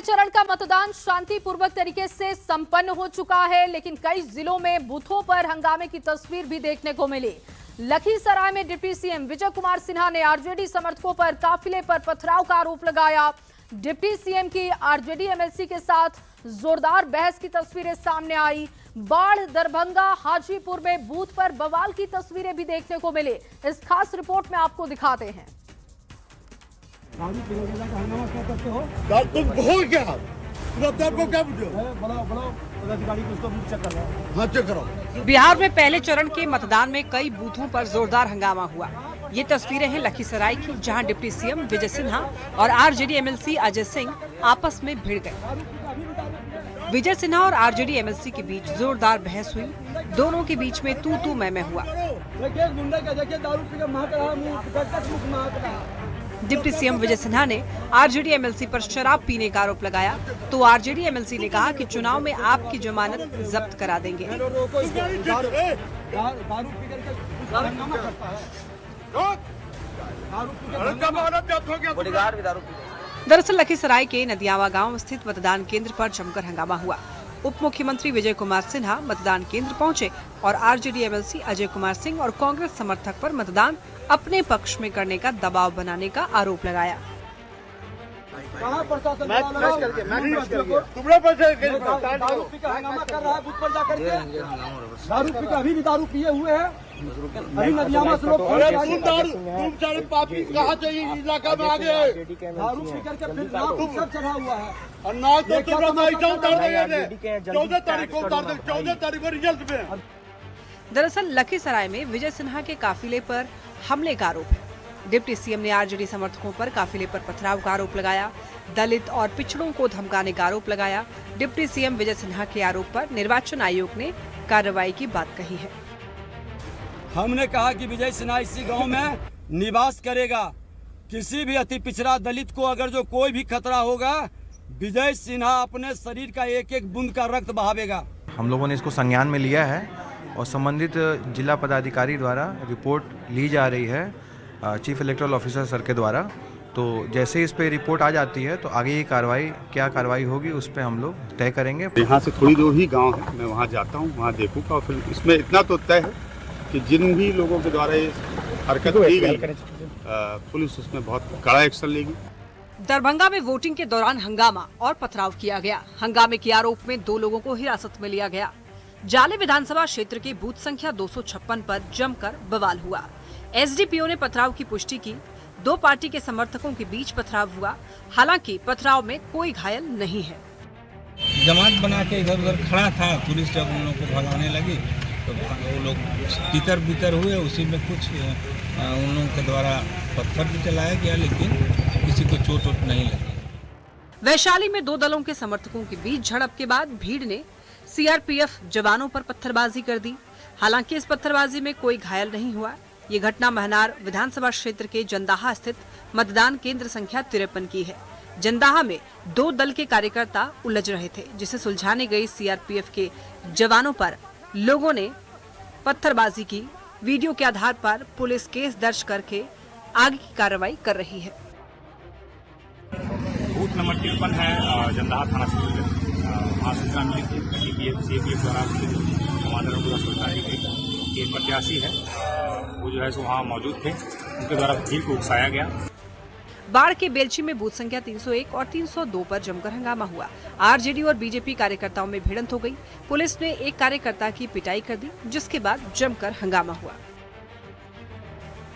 चरण का मतदान शांतिपूर्वक तरीके से संपन्न हो चुका है, लेकिन कई जिलों में बूथों पर हंगामे की तस्वीर भी देखने को मिली। लखीसराय में डिप्टी सीएम विजय कुमार सिन्हा ने आरजेडी समर्थकों पर काफिले पर पथराव का आरोप लगाया। डिप्टी सीएम की आरजेडी एमएलसी के साथ जोरदार बहस की तस्वीरें सामने आई। बाढ़, दरभंगा, हाजीपुर में बूथ पर बवाल की तस्वीरें भी देखने को मिली। इस खास रिपोर्ट में आपको दिखाते हैं। तुम हो क्या को क्या हाँ चेक करो। बिहार में पहले चरण के मतदान में कई बूथों पर जोरदार हंगामा हुआ। ये तस्वीरें हैं लखीसराय की, जहां डिप्टी सीएम विजय सिन्हा और आरजेडी एमएलसी अजय सिंह आपस में भिड़ गए। विजय सिन्हा और आरजेडी एमएलसी के बीच जोरदार बहस हुई। दोनों के बीच में तू मैं हुआ। डिप्टी सीएम विजय सिन्हा ने आरजेडी एमएलसी पर शराब पीने का आरोप लगाया, तो आरजेडी एमएलसी ने कहा कि चुनाव में आपकी जमानत जब्त करा देंगे। दरअसल लखीसराय के नदियावा गांव स्थित मतदान केंद्र पर जमकर हंगामा हुआ। उप मुख्यमंत्री विजय कुमार सिन्हा मतदान केंद्र पहुंचे और आरजेडी एमएलसी अजय कुमार सिंह और कांग्रेस समर्थक पर मतदान अपने पक्ष में करने का दबाव बनाने का आरोप लगाया। अभी भी दारू पिए हुए हैं। अभी नदियामा से लोग कहा चाहिए इलाका में आगे दारू पी करके फिर सब चढ़ा हुआ है। और ना तो 14 तारीख को रिजल्ट में। दरअसल लखीसराय में विजय सिन्हा के काफिले पर हमले का आरोप है। डिप्टी सीएम ने आरजेडी समर्थकों पर काफिले पर पथराव का आरोप लगाया। दलित और पिछड़ों को धमकाने का आरोप लगाया। डिप्टी सीएम विजय सिन्हा के आरोप पर निर्वाचन आयोग ने कार्रवाई की बात कही है। हमने कहा कि विजय सिन्हा इसी गांव में निवास करेगा। किसी भी अति पिछड़ा दलित को अगर जो कोई भी खतरा होगा, विजय सिन्हा अपने शरीर का एक एक बूंद का रक्त बहावेगा। हम लोगों ने इसको संज्ञान में लिया है और संबंधित जिला पदाधिकारी द्वारा रिपोर्ट ली जा रही है चीफ इलेक्टोरल ऑफिसर सर के द्वारा। तो जैसे ही इस पे रिपोर्ट आ जाती है तो आगे ये क्या कार्रवाई होगी उस पे हम लोग तय करेंगे। यहाँ से थोड़ी दूर ही गांव है, मैं वहाँ जाता हूँ, वहाँ देखूँगा और फिर इसमें इतना तो तय है कि जिन भी लोगों के द्वारा ये हरकत की गई पुलिस उसमें बहुत कड़ा एक्शन लेगी। दरभंगा में वोटिंग के दौरान हंगामा और पथराव किया गया। हंगामे के आरोप में 2 लोगों को हिरासत में लिया गया। जाले विधानसभा क्षेत्र के बूथ संख्या 256 पर जमकर बवाल हुआ। एसडीपीओ ने पथराव की पुष्टि की। 2 पार्टी के समर्थकों के बीच पथराव हुआ। हालांकि पथराव में कोई घायल नहीं है। जमात बना के इधर उधर खड़ा था, पुलिस जब उन लोगों को भगाने लगी तो वो लोग तितर बितर हुए। उसी में कुछ उन लोगों के द्वारा पत्थर भी चलाया गया, लेकिन किसी को चोट वोट नहीं लगी। वैशाली में 2 दलों के समर्थकों के बीच झड़प के बाद भीड़ ने सीआरपीएफ जवानों पर पत्थरबाजी कर दी। हालांकि इस पत्थरबाजी में कोई घायल नहीं हुआ। ये घटना महनार विधानसभा क्षेत्र के जंदाहा स्थित मतदान केंद्र संख्या 53 की है। जंदाहा में 2 दल के कार्यकर्ता उलझ रहे थे, जिसे सुलझाने गई सीआरपीएफ के जवानों पर लोगों ने पत्थरबाजी की। वीडियो के आधार पर पुलिस केस दर्ज करके आगे की कार्रवाई कर रही है। बूथ नंबर 53 है जंदाहा थाना क्षेत्र में। वहाँ सूचना मिली थी सीपीएफ द्वारा कमांडर को सूचना दी गई कि एक प्रत्याशी है वो जो है सो वहाँ मौजूद थे, उनके द्वारा भीड़ को उकसाया गया। बाढ़ के बेलची में बूथ संख्या 301 और 302 पर जमकर हंगामा हुआ। आरजेडी और बीजेपी कार्यकर्ताओं में भिड़ंत हो गई। पुलिस ने एक कार्यकर्ता की पिटाई कर दी, जिसके बाद जमकर हंगामा हुआ।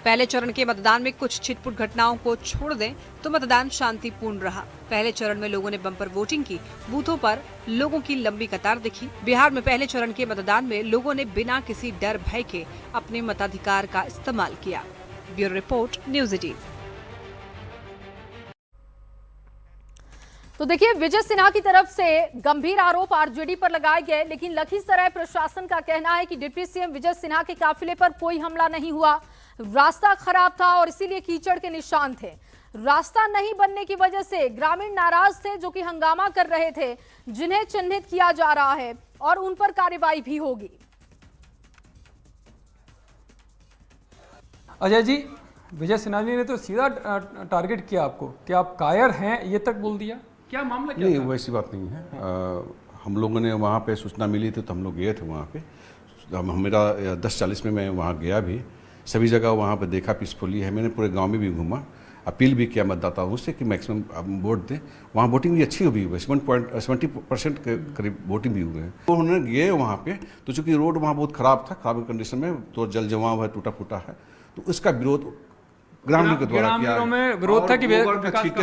पहले चरण के मतदान में कुछ छिटपुट घटनाओं को छोड़ दें तो मतदान शांतिपूर्ण रहा। पहले चरण में लोगों ने बम्पर वोटिंग की। बूथों पर लोगों की लंबी कतार दिखी। बिहार में पहले चरण के मतदान में लोगों ने बिना किसी डर भय के अपने मताधिकार का इस्तेमाल किया। Bureau report, news 18। तो देखिए, विजय सिन्हा की तरफ से गंभीर आरोप आरजेडी पर लगाए गए, लेकिन लखीसराय प्रशासन का कहना है कि डिप्टी सीएम विजय सिन्हा के काफिले पर कोई हमला नहीं हुआ। रास्ता खराब था और इसीलिए कीचड़ के निशान थे। रास्ता नहीं बनने की वजह से ग्रामीण नाराज थे, जो कि हंगामा कर रहे थे, जिन्हें चिन्हित किया जा रहा है और उन पर कार्रवाई भी होगी। अजय जी, विजय सिन्हा जी ने तो सीधा टारगेट किया आपको कि आप कायर हैं, ये तक बोल दिया। क्या मामला क्या नहीं, वैसी बात नहीं है। हम लोगों ने वहाँ पे सूचना मिली थी तो हम लोग गए थे वहाँ पे। मेरा 10:40 में मैं वहाँ गया भी, सभी जगह वहाँ पे देखा पीसफुली है। मैंने पूरे गांव में भी घूमा, अपील भी किया मतदाताओं से कि मैक्सिमम वोट दें। वहाँ वोटिंग भी अच्छी हुई है, 70% के करीब वोटिंग भी हुए हैं। तो उन्होंने गए वहाँ पे, तो चूँकि रोड वहाँ बहुत ख़राब था, खराब कंडीशन में, तो जल जमाव है, टूटा फूटा है, तो उसका विरोध ग्रामीणों के द्वारा किया में विरोध था कि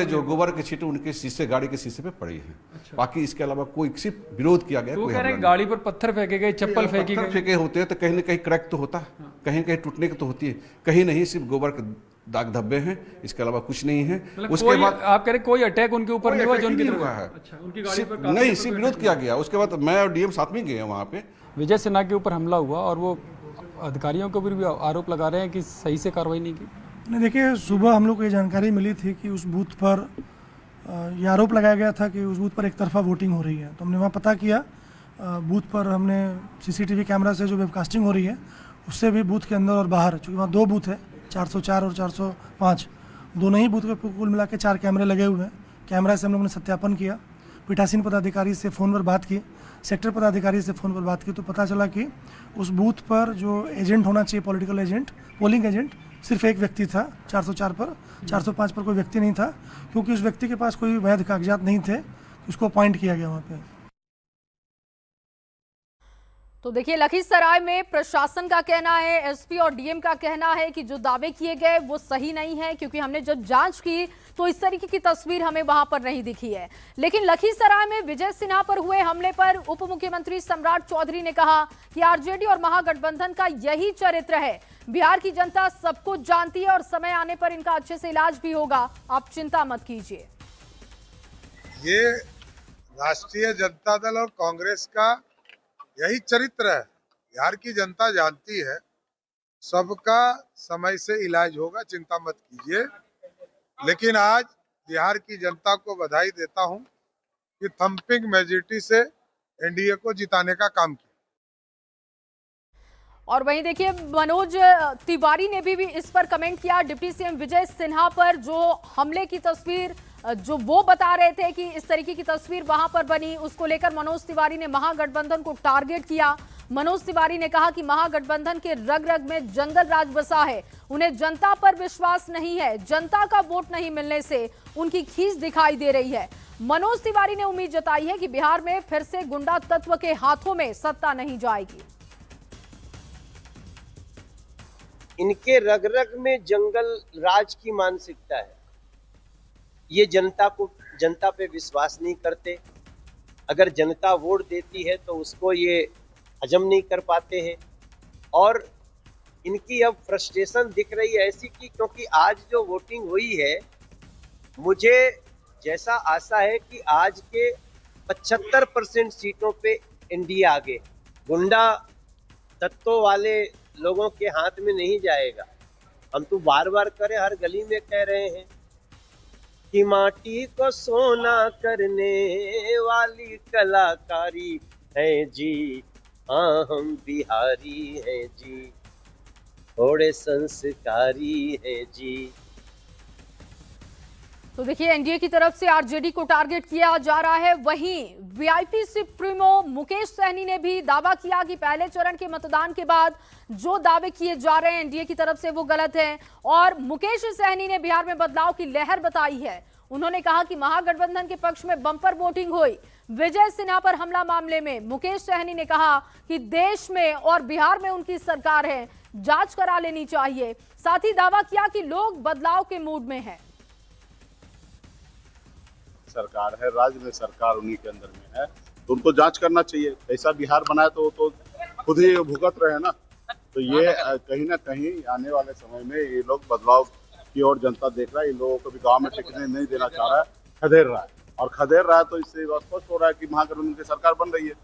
गोबर के छींटे उनके शीशे, गाड़ी के शीशे पे पड़ी है। अच्छा। बाकी इसके अलावा कोई सिर्फ विरोध किया गया। तो कह रहे हैं गाड़ी पर पत्थर फेंके गए, चप्पल फेंकी गई। फेंके होते हैं तो कहीं ना कहीं क्रैक तो होता है, कहीं कहीं टूटने की तो होती है, कहीं नहीं, सिर्फ गोबर के दाग धब्बे हैं, इसके अलावा कुछ नहीं है। उसके बाद आप कह रहे कोई अटैक उनके ऊपर नहीं हुआ जो उनकी हुआ है। अच्छा, उनकी गाड़ी पर नहीं, सिर्फ विरोध किया गया। उसके बाद मैं और डीएम साथ में गए वहाँ पे। विजय सिन्हा के ऊपर हमला हुआ और वो अधिकारियों के ऊपर भी आरोप लगा रहे हैं कि सही से कार्रवाई नहीं की। नहीं, देखिए, सुबह हम लोग को ये जानकारी मिली थी कि उस बूथ पर ये आरोप लगाया गया था कि उस बूथ पर एक तरफा वोटिंग हो रही है। तो हमने वहाँ पता किया, बूथ पर हमने सीसीटीवी कैमरा से जो वेबकास्टिंग हो रही है उससे भी बूथ के अंदर और बाहर, चूँकि वहाँ 2 बूथ है, 404 और 405, दोनों ही बूथ पे कुल मिला के 4 कैमरे लगे हुए हैं। कैमरा से हम लोगों ने सत्यापन किया, पीठासीन पदाधिकारी से फ़ोन पर बात की, सेक्टर पदाधिकारी से फ़ोन पर बात की, तो पता चला कि उस बूथ पर जो एजेंट होना चाहिए, पॉलिटिकल एजेंट, पोलिंग एजेंट, सिर्फ एक व्यक्ति था 404 पर। 405 पर कोई व्यक्ति नहीं था, क्योंकि उस व्यक्ति के पास कोई वैध कागजात नहीं थे, उसको अपॉइंट किया गया वहाँ पे। तो देखिए, लखीसराय में प्रशासन का कहना है, एसपी और डीएम का कहना है कि जो दावे किए गए वो सही नहीं है, क्योंकि हमने जब जांच की तो इस तरीके की तस्वीर हमें वहां पर नहीं दिखी है। लेकिन लखीसराय में विजय सिन्हा पर हुए हमले पर उप मुख्यमंत्री सम्राट चौधरी ने कहा कि आरजेडी और महागठबंधन का यही चरित्र है। बिहार की जनता सब कुछ जानती है और समय आने पर इनका अच्छे से इलाज भी होगा, आप चिंता मत कीजिए। ये राष्ट्रीय जनता दल और कांग्रेस का यही चरित्र है। बिहार की जनता जानती है, सबका समय से इलाज होगा, चिंता मत कीजिए। लेकिन आज बिहार की जनता को बधाई देता हूं कि थंपिंग मेजॉरिटी से एनडीए को जिताने का काम किया। और वहीं देखिए, मनोज तिवारी ने भी इस पर कमेंट किया। डिप्टी सीएम विजय सिन्हा पर जो हमले की तस्वीर जो वो बता रहे थे कि इस तरीके की तस्वीर वहां पर बनी, उसको लेकर मनोज तिवारी ने महागठबंधन को टारगेट किया। मनोज तिवारी ने कहा कि महागठबंधन के रग रग में जंगल राज बसा है, उन्हें जनता पर विश्वास नहीं है, जनता का वोट नहीं मिलने से उनकी खींच दिखाई दे रही है। मनोज तिवारी ने उम्मीद जताई है कि बिहार में फिर से गुंडा तत्व के हाथों में सत्ता नहीं जाएगी। इनके रग रग में जंगल राज की मानसिकता है। ये जनता पे विश्वास नहीं करते। अगर जनता वोट देती है तो उसको ये हजम नहीं कर पाते हैं। और इनकी अब फ्रस्ट्रेशन दिख रही है ऐसी कि क्योंकि आज जो वोटिंग हुई है, मुझे जैसा आशा है कि आज के 75% सीटों पे एनडीए आगे, गुंडा तत्वों वाले लोगों के हाथ में नहीं जाएगा। हम तो बार बार करें, हर गली में कह रहे हैं कि माटी को सोना करने वाली कलाकारी है जी, हाँ हम बिहारी हैं जी, थोड़े संस्कारी हैं जी। तो देखिए, एनडीए की तरफ से आरजेडी को टारगेट किया जा रहा है। वहीं वीआईपी सुप्रीमो मुकेश सहनी ने भी दावा किया कि पहले चरण के मतदान के बाद जो दावे किए जा रहे हैं एनडीए की तरफ से वो गलत है। और मुकेश सहनी ने बिहार में बदलाव की लहर बताई है। उन्होंने कहा कि महागठबंधन के पक्ष में बम्पर वोटिंग हुई। विजय सिन्हा पर हमला मामले में मुकेश सहनी ने कहा कि देश में और बिहार में उनकी सरकार है, जांच करा लेनी चाहिए। साथ ही दावा किया कि लोग बदलाव के मूड में हैं। सरकार है, राज्य में सरकार उन्हीं के अंदर में है, तो उनको जांच करना चाहिए। ऐसा बिहार बनाया तो खुद ही भुगत रहे हैं ना। तो ये कहीं ना कहीं आने वाले समय में ये लोग बदलाव की ओर जनता देख रहा है। इन लोगों को भी गांव में टिकने नहीं देना चाह रहा है, खदेड़ रहा है। और खदेड़ रहा है तो इससे स्पष्ट हो रहा है कि महागठबंधन की सरकार बन रही है।